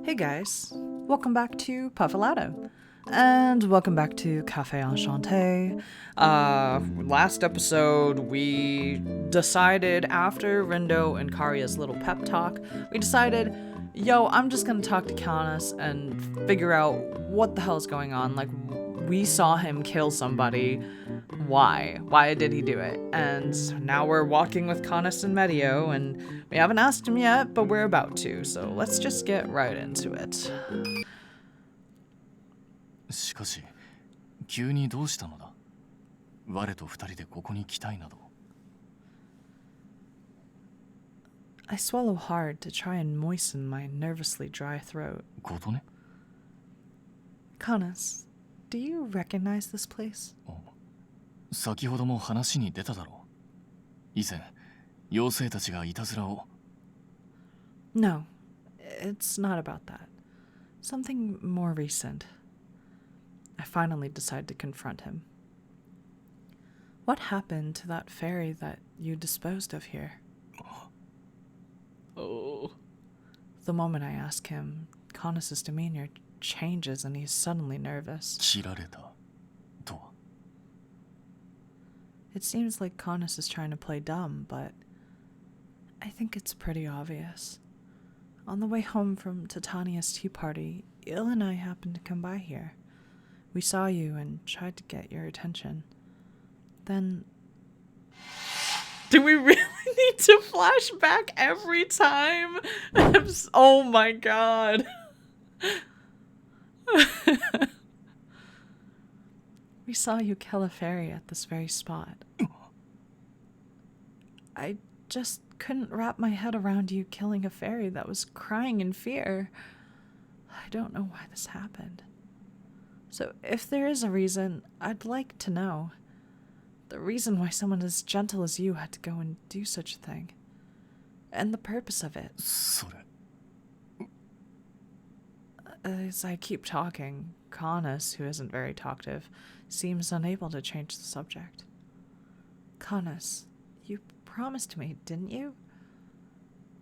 Hey guys, welcome back to Puffalato. And welcome back to Café Enchanté. Last episode, we decided after Rindo and Karya's little pep talk, we decided, I'm just gonna talk to Canus and figure out what the hell's going on. Like, we saw him kill somebody. Why? Why did he do it? And now we're walking with Canus and Medio, and we haven't asked him yet, but we're about to, so let's just get right into it. しかし、急にどうしたのだ？我と二人でここに来たいなど。I swallow hard to try and moisten my nervously dry throat. ことね？ Canus, do you recognize this place? 先ほども話に出ただろう。以前、妖精たちがいたずらを。No, it's not about that. Something more recent. I finally decide to confront him. What happened to that fairy that you disposed of here? Oh. The moment I ask him, Canus's demeanor changes and he's suddenly nervous. 切られたとは。It seems like Canus is trying to play dumb, but I think it's pretty obvious. On the way home from Titania's tea party, Il and I happened to come by here. We saw you and tried to get your attention. Then... Do we really need to flash back every time? Oh my god. We saw you kill a fairy at this very spot. I just couldn't wrap my head around you killing a fairy that was crying in fear. I don't know why this happened. So if there is a reason, I'd like to know. The reason why someone as gentle as you had to go and do such a thing. And the purpose of it. それ。 As I keep talking, Canus, who isn't very talkative, seems unable to change the subject. Canus, you promised me, didn't you?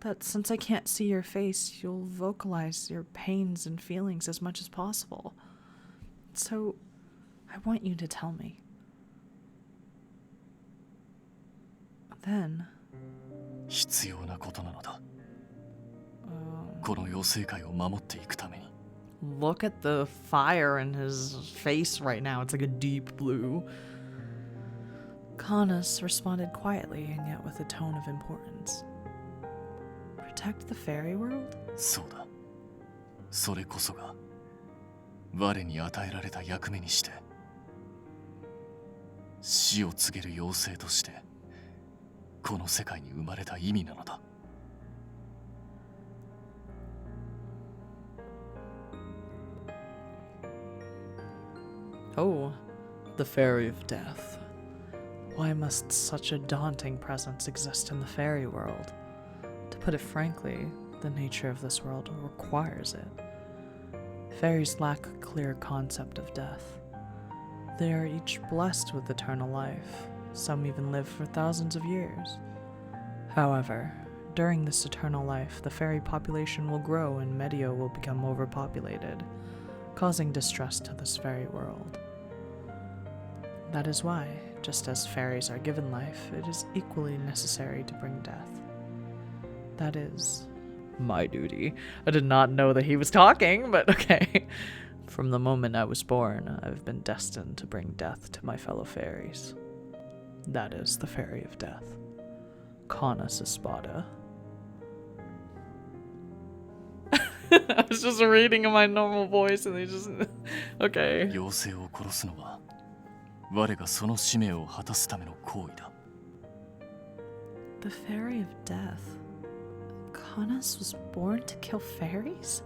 That since I can't see your face, you'll vocalize your pains and feelings as much as possible. So, I want you to tell me. Then... 必要なことなのだ。この妖精界を守っていくために。 Look at the fire in his face right now. It's like a deep blue. Canus responded quietly and yet with a tone of importance. Protect the fairy world? そうだ。それこそが我に与えられた役目にして、死を告げる妖精としてこの世界に生まれた意味なのだ。 Oh, the Fairy of Death. Why must such a daunting presence exist in the fairy world? To put it frankly, the nature of this world requires it. Fairies lack a clear concept of death. They are each blessed with eternal life. Some even live for thousands of years. However, during this eternal life, the fairy population will grow and Medio will become overpopulated, causing distress to this fairy world. That is why, just as fairies are given life, it is equally necessary to bring death. That is my duty. I did not know that he was talking, but okay. From the moment I was born, I've been destined to bring death to my fellow fairies. That is the Fairy of Death. Canus Espada. I was just reading in my normal voice and they just... Okay. 妖精を殺すのは我がその使命を果たすための行為だ。 The Fairy of Death. Canus was born to kill fairies?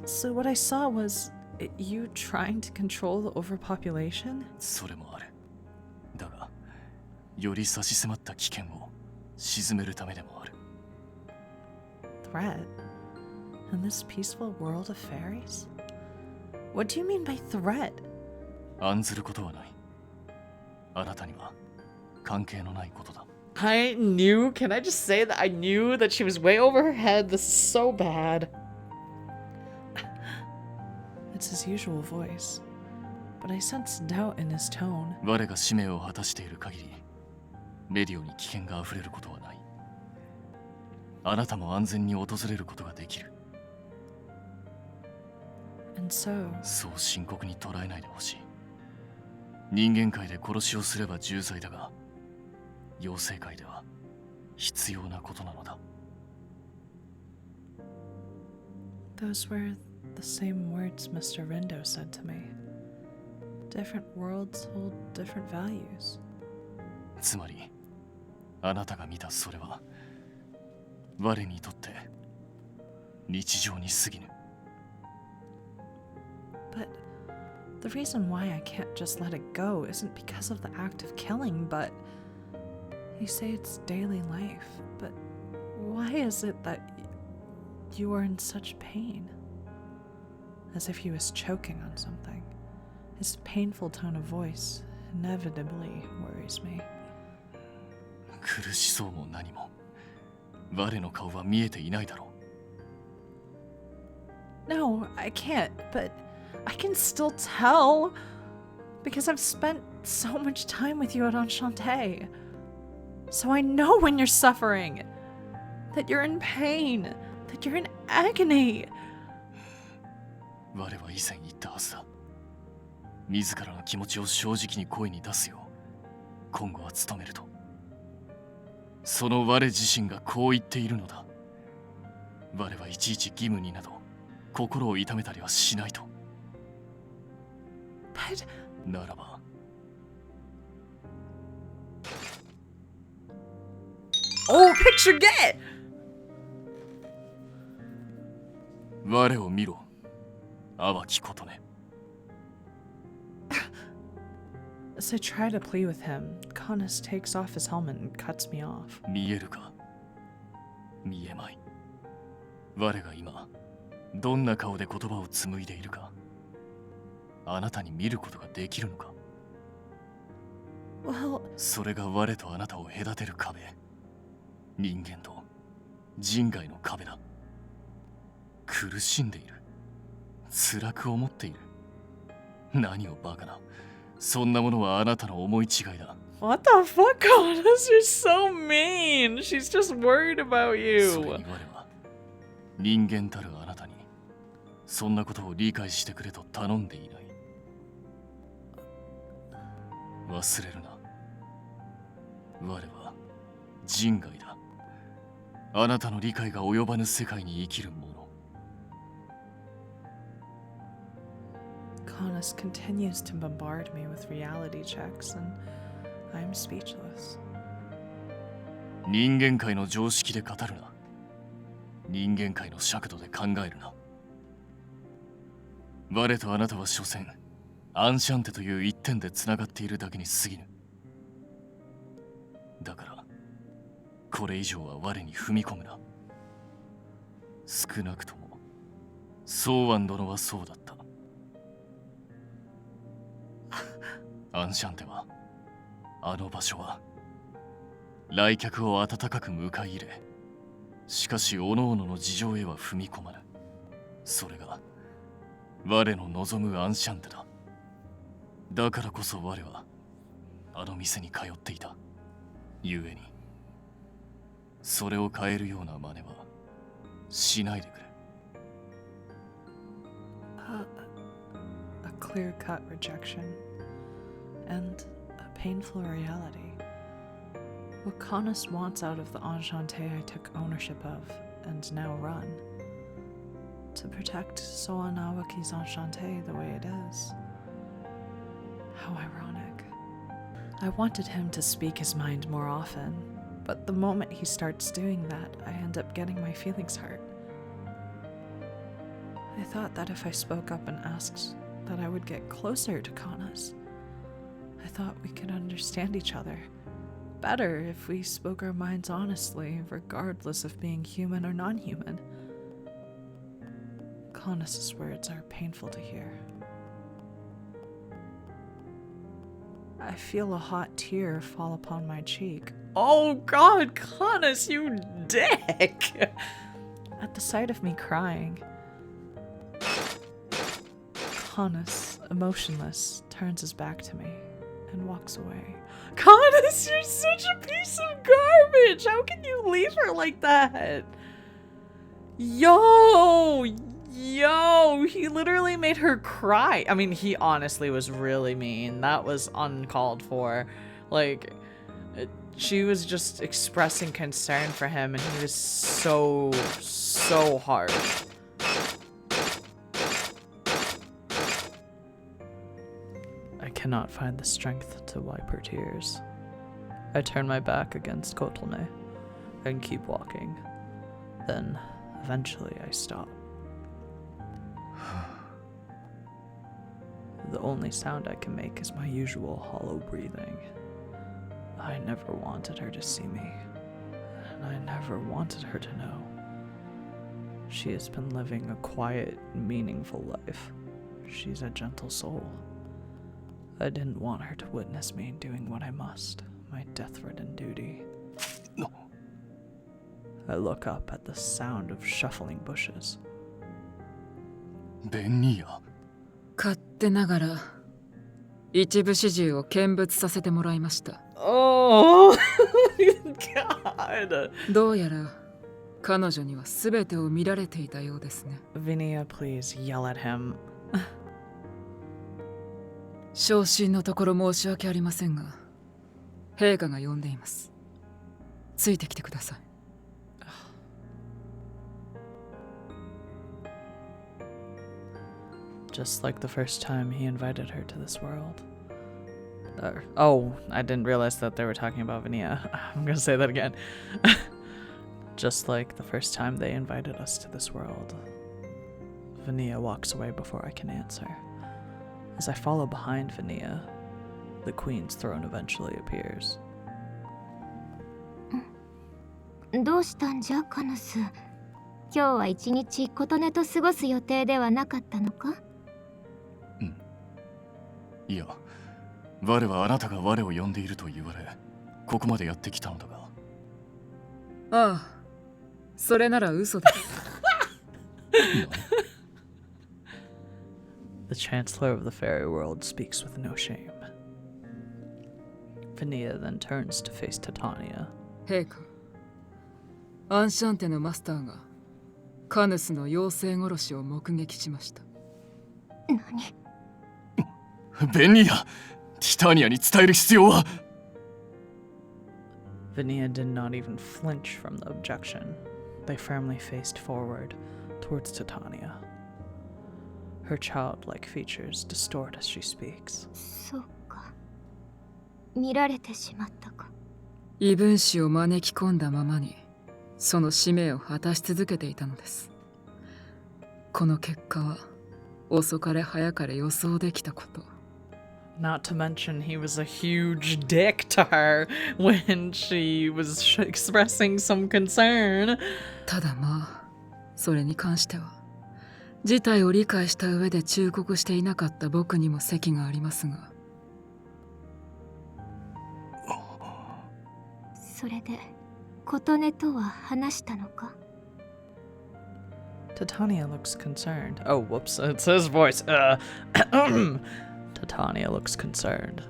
So what I saw was you trying to control the overpopulation? それもある。だが、より差し迫った危険を鎮めるためでもある。 Threat? In this peaceful world of fairies? What do you mean by threat? 案ずることはない。あなたには関係のないことだ。 I knew, can I just say that I knew that she was way over her head? This is so bad. It's his usual voice, but I sense doubt in his tone. 我が使命を果たしている限り、メディオに危険があふれることはない。あなたも安全に訪れることができる。And so, そう深刻に捉えないでほしい。人間界で殺しをすれば重罪だが、妖精界では必要なことなのだ。those were the same words Mr. Rindo said to me. Different worlds hold different values. つまり、あなたが見たそれは、我にとって日常に過ぎぬ。But the reason why I can't just let it go isn't because of the act of killing, but you say it's daily life. But why is it that you are in such pain? As if he was choking on something. His painful tone of voice inevitably worries me. 苦しそうも何も、我の顔は見えていないだろう。No, I can't, but I can still tell. Because I've spent so much time with you at Enchanté. So I know when you're suffering. That you're in pain. That you're in agony. 我は以前言ったはずだ。自らの気持ちを正直に声に出すよう、今後は努めると。その我自身がこう言っているのだ。我はいちいち義務になど心を痛めたりはしないと。But ならば。Oh, picture get! 我を見ろ、淡きことね。As I try to plea with him, Canus takes off his helmet and cuts me off. 見えるか、見えまい。我が今、どんな顔で言葉を紡いでいるか、あなたに見ることができるのか。Well, それが我とあなたを隔てる壁。人間と人外の壁だ。苦しんでいる。辛く思っている。何をバカな。そんなものはあなたの思い違いだ。what the fuck, Canus? You're so mean. She's just worried about それ you. に我は人間たるあなたにそんなことを理解してくれと頼んでいない。忘れるな。我は人外だ。あなたの理解が及ばぬ世界に生きる者。Canus continues to bombard me with reality checks, and I'm speechless. 人間界の常識で語るな。人間界の尺度で考えるな。我とあなたは所詮アンシャンテという一点でつながっているだけに過ぎぬ。だからこれ以上は我に踏み込むな。少なくともソーアン殿はそうだった。アンシャンテはあの場所は来客を温かく迎え入れ、しかし各々の事情へは踏み込まぬ。それが我の望むアンシャンテだ。だからこそ我はあの店に通っていた。ゆえにそれを変えるような真似はしないでくれ。A clear-cut rejection and a painful reality. What Canus wants out of the Enchanté I took ownership of and now run. To protect Soa Nawaki's Enchanté the way it is. How ironic. I wanted him to speak his mind more often, but the moment he starts doing that, I end up getting my feelings hurt. I thought that if I spoke up and asked, that I would get closer to Canus. I thought we could understand each other better if we spoke our minds honestly, regardless of being human or non-human. Canus's words are painful to hear. I feel a hot tear fall upon my cheek. Oh God, Canus, you dick! At the sight of me crying. Canus, emotionless, turns his back to me and walks away. Canus, you're such a piece of garbage! How can you leave her like that? Yo, he literally made her cry. I mean, he honestly was really mean. That was uncalled for. Like, she was just expressing concern for him, and he was so harsh. I cannot find the strength to wipe her tears. I turn my back against Kotone and keep walking. Then, eventually, I stop. The only sound I can make is my usual hollow breathing. I never wanted her to see me, and I never wanted her to know. She has been living a quiet, meaningful life. She's a gentle soul. I didn't want her to witness me doing what I must, my death-ridden duty. No. I look up at the sound of shuffling bushes. Venia. 勝手ながら一部始終を見物させてもらいました。Oh, God. どうやら彼女には全てを見られていたようですね。Venia, please yell at him. 昇進のところ申し訳ありませんが、陛下が呼んでいます。ついてきてください。Just like the first time he invited her to this world. Oh, I didn't realize that they were talking about Venia. I'm gonna say that again. Just like the first time they invited us to this world. Venia walks away before I can answer. As I follow behind Venia, the Queen's throne eventually appears. どうしたんじゃ、カヌス。今日は一日琴音と過ごす予定ではなかったのか？いや、我はあなたが我を呼んでいると言われ、ここまでやってきたのだが。ああ、それなら嘘です。The Chancellor of the Fairy World speaks with no shame. Venia then turns to face Titania. 陛下、アンシャンテのマスターがカヌスの妖精殺しを目撃しました。何？ベニア、ティタニアに伝える必要は。Venia did not even flinch from the objection. They firmly faced forward towards Titania. Her childlike features distort as she speaks. そうか。見られてしまったか。異分子を招き込んだままにその使命を果たし続けていたのです。この結果は遅かれ早かれ予想できたこと。Not to mention he was a huge dick to her when she was expressing some concern. ただまあ、それに関しては事態を理解した上で忠告していなかった僕にも責がありますが。それで琴音とは話したのか？ Titania looks concerned. Oh, whoops, it's his voice. Titania looks concerned.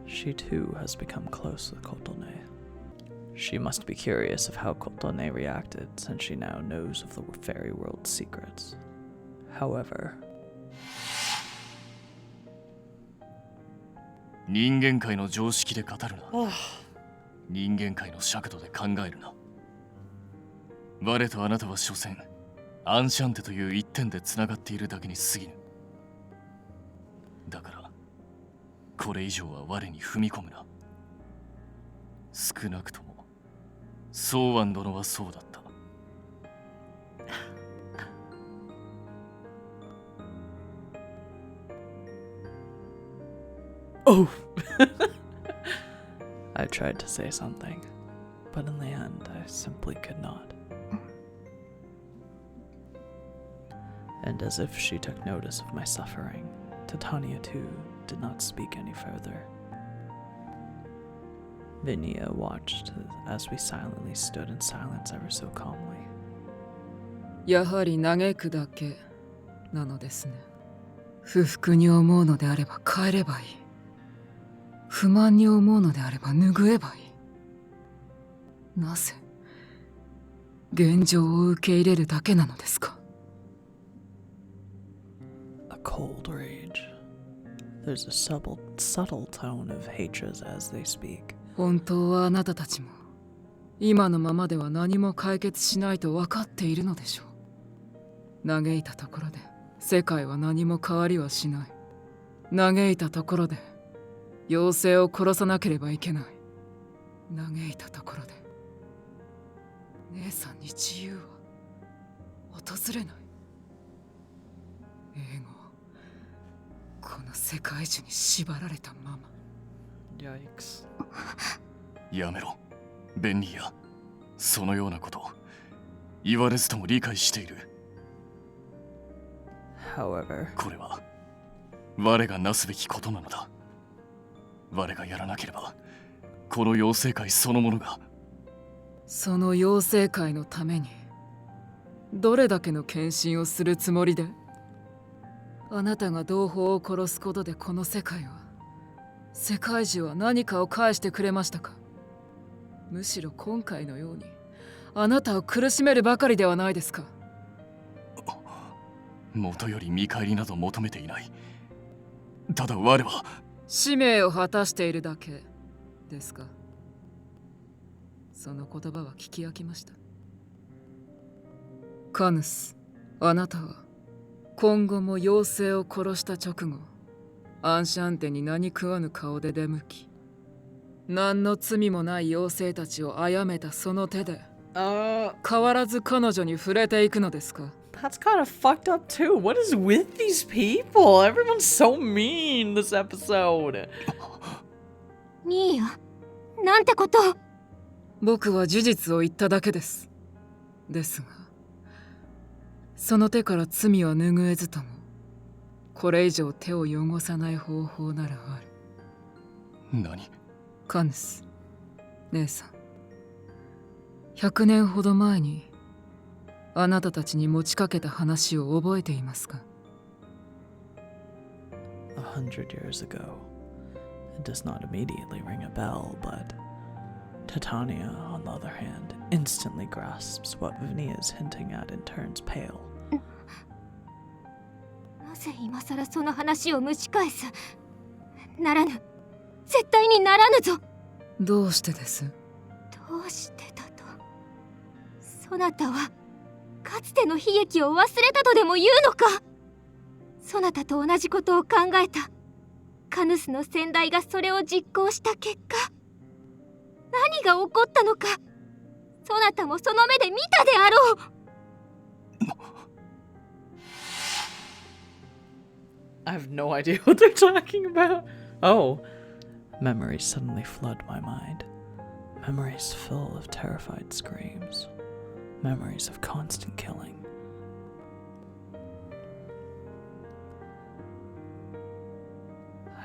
She too has become close with Kotone. She must be curious of how Kotone reacted since she now knows of the fairy world's secrets. However, 人間界の常識で語るな。人間界の尺度で考えるな。我とあなたは所詮アンシャンテという一点でつながっているだけに過ぎぬ。だからこれ以上は我に踏み込むな。少なくともソーワン殿はそうだった。oh! I tried to say something, but in the end, I simply could not. And as if she took notice of my suffering, Titania too did not speak any further. Venia watched as we silently stood in silence ever so calmly. やはり嘆くだけなのですね。不服に思うのであれば変えればいい。不満に思うのであれば拭えばいい。なぜ現状を受け入れるだけなのですか？ A cold rage. There's a subtle tone of hatred as they speak. 本当はあなたたちも今のままでは何も解決しないと分かっているのでしょう。嘆いたところで世界は何も変わりはしない。嘆いたところで妖精を殺さなければいけない。嘆いたところで姉さんに自由は訪れない。英語この世界中に縛られたまま。 Yikes. やめろベンニーヤ。そのようなこと言われずとも理解している。 However, これは我がなすべきことなのだ。我がやらなければこの妖精界そのものが。その妖精界のためにどれだけの献身をするつもりで？あなたが同胞を殺すことでこの世界は、世界中は何かを返してくれましたか？むしろ今回のようにあなたを苦しめるばかりではないですか？元より見返りなど求めていない。ただ我は使命を果たしているだけですか？その言葉は聞き飽きました。カヌス、あなたは今後も妖精を殺した直後、アンシャンテに何食わぬ顔で出向き、何の罪もない妖精たちを殺めたその手で変わらず彼女に触れていくのですか？ that's kind of fucked up too. What is with these people? Everyone's so mean this episode. ニーヤ、なんてことを。僕は事実を言っただけです。ですが、その手から罪は拭えずとも、これ以上手を汚さない方法ならある。何？カヌス、姉さん。100年ほど前にあなたたちに持ちかけた話を覚えていますか100 years ago. It does not immediately ring a bell, but Titania, on the other hand, instantly grasps what Vinia is hinting at and turns pale. なぜ今さらその話を蒸し返す？ならぬ。絶対にならぬぞ。どうしてです？どうしてだと。そなたはかつての悲劇を忘れたとでも言うのか？そなたと同じことを考えた。カヌスの先代がそれを実行した結果、何が起こったのか、そなたもその目で見たであろう。I have no idea what they're talking about. Oh. Memories suddenly flood my mind. Memories full of terrified screams. Memories of constant killing.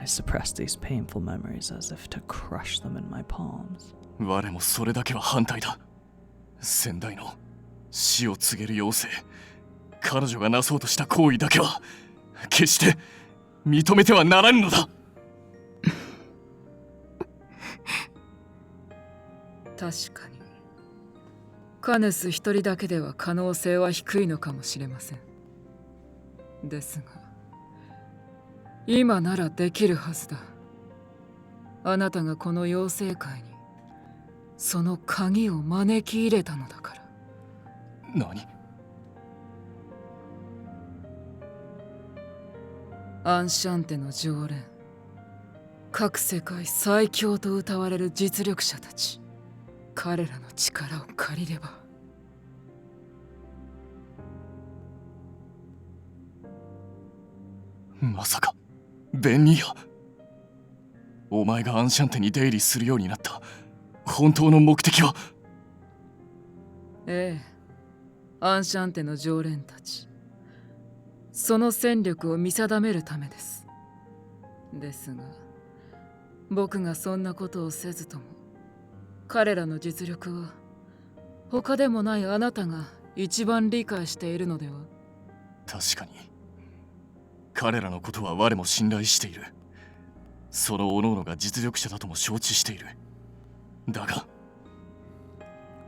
I suppressed these painful memories as if to crush them in my palms. 我もそれだけは反対だ。先代の死を告げる妖精、彼女がなそうとした行為だけは決して認めてはならぬのだ。確かにカネス一人だけでは可能性は低いのかもしれません。ですが今ならできるはずだ。あなたがこの妖精界にその鍵を招き入れたのだから。何？アンシャンテの常連、各世界最強と謳われる実力者たち、彼らの力を借りれば。まさかベンニーヤ、お前がアンシャンテに出入りするようになった本当の目的は？ええ、アンシャンテの常連たち、その戦力を見定めるためです。ですが僕がそんなことをせずとも、彼らの実力は他でもないあなたが一番理解しているのでは？確かに彼らのことは我も信頼している。その各々が実力者だとも承知している。だが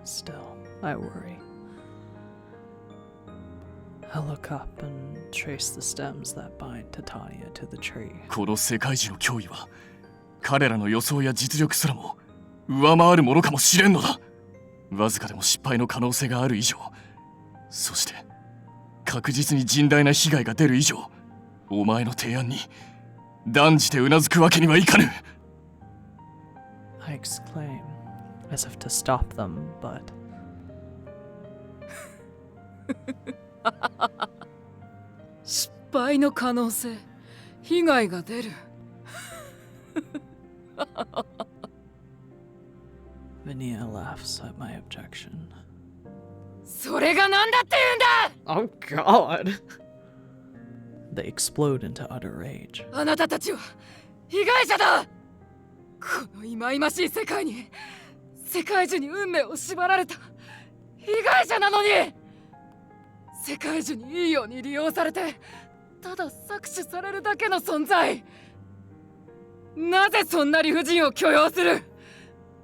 Still, I worry. I look up and trace the stems that bind Titania to the tree. この世界樹の脅威は彼らの予想や実力すらも上回るものかもしれんのだ。わずかでも失敗の可能性がある以上、そして確実に甚大な被害が出る以上、お前の提案に断じてうなずくわけにはいかぬ。 I exclaim, as if to stop them, but 失敗の可能性、被害が出る。Vinia laughs at my objection. それが何だって言うんだ。 Oh god! They explode into utter rage. あなたたちは被害者だ。この忌々しい世界に世界中に運命を縛られた被害者なのに、世界中にいいように利用されてただ搾取されるだけの存在。なぜそんな理不尽を許容する。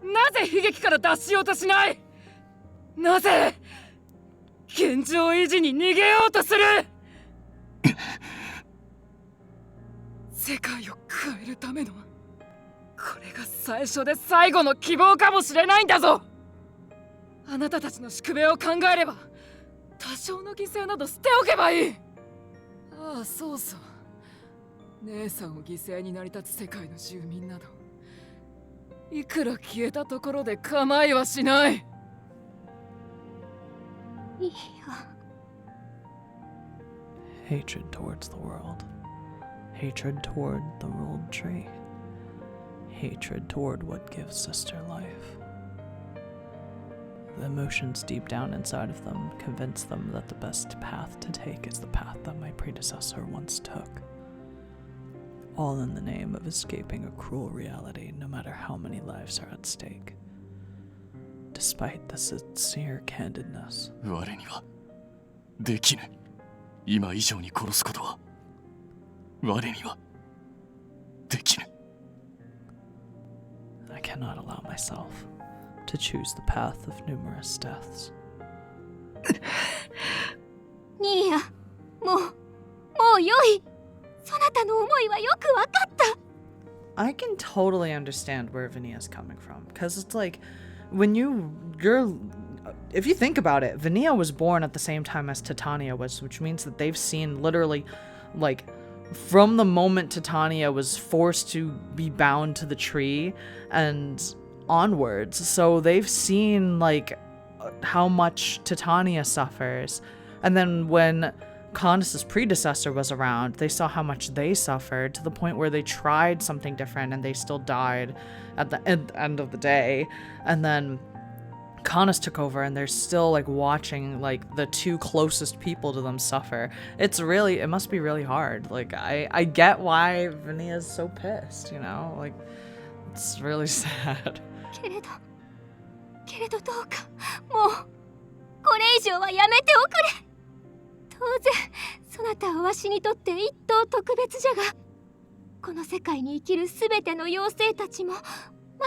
なぜ悲劇から脱しようとしない。なぜ現状維持に逃げようとする。世界を変えるためのこれが最初で最後の希望かもしれないんだぞ。あなたたちの宿命を考えれば多少の犠牲など捨ておけばいい。ああ、そうそう。姉さんを犠牲に成り立つ世界の住民などいくら消えたところで構いはしない。いや、 Hatred towards the world. Hatred toward the world tree. Hatred toward what gives sister life. The emotions deep down inside of them convince them that the best path to take is the path that my predecessor once took. All in the name of escaping a cruel reality, no matter how many lives are at stake. Despite the sincere candidness, 我にはできぬ。今以上に殺すことは我にはできぬ。 I cannot allow myself to choose the path of numerous deaths. ニーヤ、もう良い。そなたの思いはよくわかった。 I can totally understand where Vinia's coming from, because it's like when you're if you think about it, Vinia was born at the same time as Titania was, which means that they've seen literally like from the moment Titania was forced to be bound to the tree and onwards. So they've seen like how much Titania suffers, and then when Canus's predecessor was around, they saw how much they suffered, to the point where they tried something different and they still died at the end of the day. And then Canus took over and they're still like watching like the two closest people to them suffer. It must be really hard. Like I get why Vinia's so pissed, you know? Like it's really sad. けれどどうか、もうこれ以上はやめておくれ。当然そなたはわしにとって一等特別じゃが、この世界に生きるすべての妖精たちもま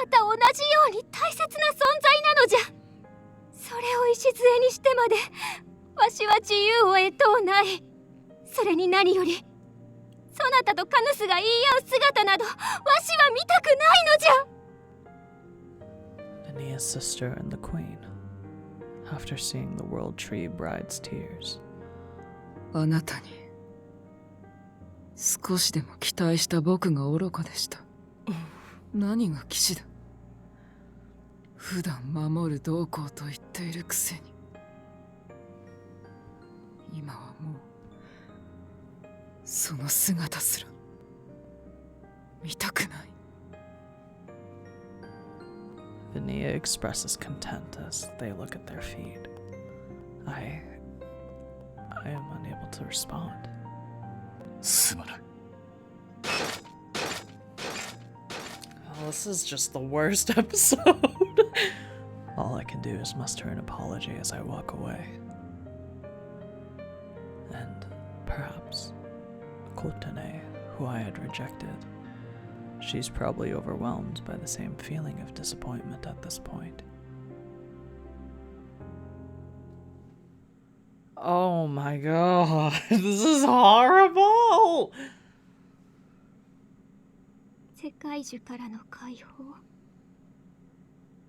た同じように大切な存在なのじゃ。それを礎にしてまでわしは自由を得とうない。それに何よりそなたとカヌスが言い合う姿などわしは見たくないのじゃ。 Vinia's sister and the queen, after seeing the world tree bride's tears. あなたに少しでも期待した僕が愚かでした。何が騎士だ。普段守る同行と言っているくせに、今はもうその姿すら見たくない。 Vinia expresses content as they look at their feet. I am unable to respond. すまぬ。 Oh, this is just the worst episode. All I can do is muster an apology as I walk away. And perhaps Kotane, who I had rejected. She's probably overwhelmed by the same feeling of disappointment at this point. Oh my god, this is horrible! 世界樹からの解放。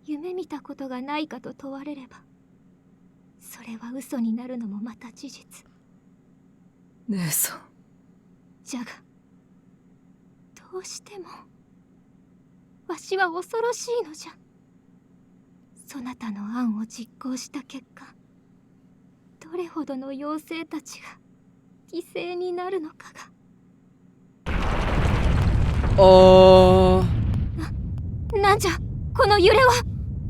夢見たことがないかと問われれば、それは嘘になるのもまた事実。姉さん。じゃが、どうしてもわしは恐ろしいのじゃ。そなたの案を実行した結果、どれほどの妖精たちが犠牲になるのかが。なんじゃこの揺れは。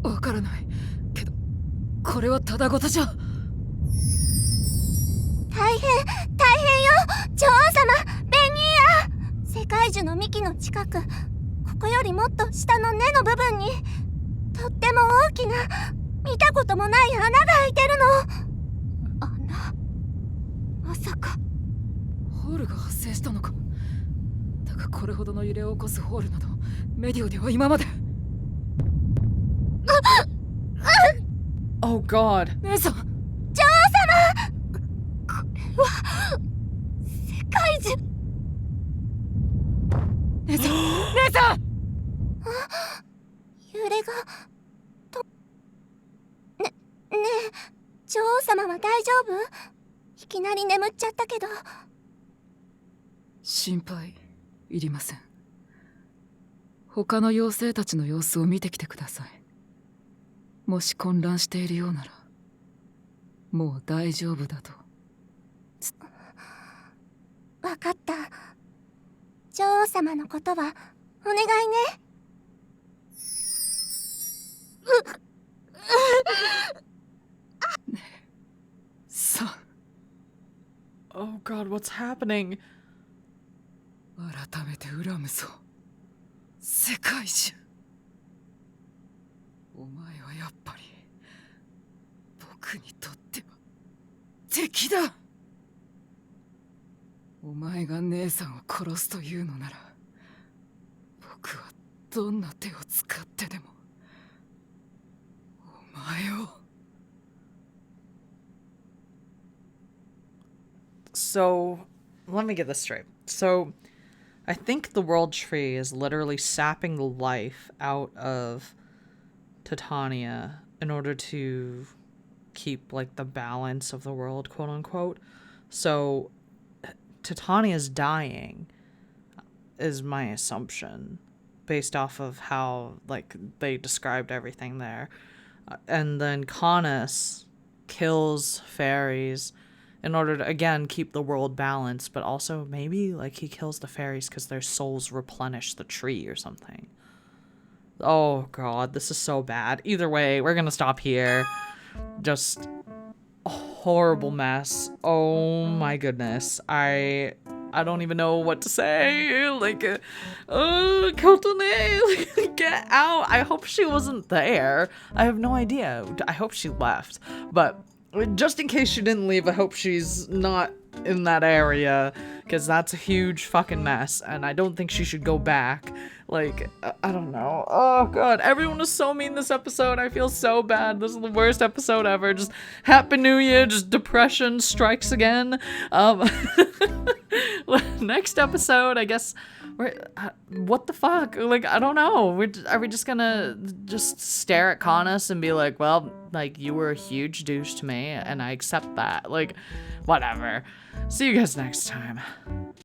わからないけど、これはただごとじゃ。大変よ、女王様、ベニーア。世界樹の幹の近く、ここよりもっと下の根の部分にとっても大きな、見たこともない穴が開いてるの。穴？まさかホールが発生したのか。だがこれほどの揺れを起こすホールなどメディオでは今まで。Oh god. 姉さん。女王様、これは世界樹。姉さん姉さん。揺れがねえ、女王様は大丈夫？いきなり眠っちゃったけど。心配いりません。他の妖精たちの様子を見てきてください。もし混乱しているようならもう大丈夫だと。わかった。女王様のことはお願いね。さあ。 Oh god, what's happening? 改めて恨むぞ世界中。お前はやっぱり僕にとっては敵だ。お前が姉さんを殺すというのなら、僕はどんな手を使ってでもお前を。So, let me get this straight. So, I think the world tree is literally sapping the life out of Titania in order to keep, like, the balance of the world, quote unquote. So, Titania's dying, is my assumption, based off of how, like, they described everything there. And then Canus kills fairies in order to, again, keep the world balanced, but also maybe, like, he kills the fairies because their souls replenish the tree or something. Oh, God, this is so bad. Either way, we're gonna stop here. Just a horrible mess. Oh, my goodness. I don't even know what to say. Like, Kotone, like, get out. I hope she wasn't there. I have no idea. I hope she left. But just in case she didn't leave, I hope she's not in that area, because that's a huge fucking mess, and I don't think she should go back. Like, I don't know. Oh god, everyone was so mean this episode. I feel so bad. This is the worst episode ever. Just Happy New Year, just depression strikes again. Next episode, I guess, what the fuck? Like, I don't know. Are we just gonna just stare at Canus and be like, well, like, you were a huge douche to me, and I accept that. Like, whatever. See you guys next time.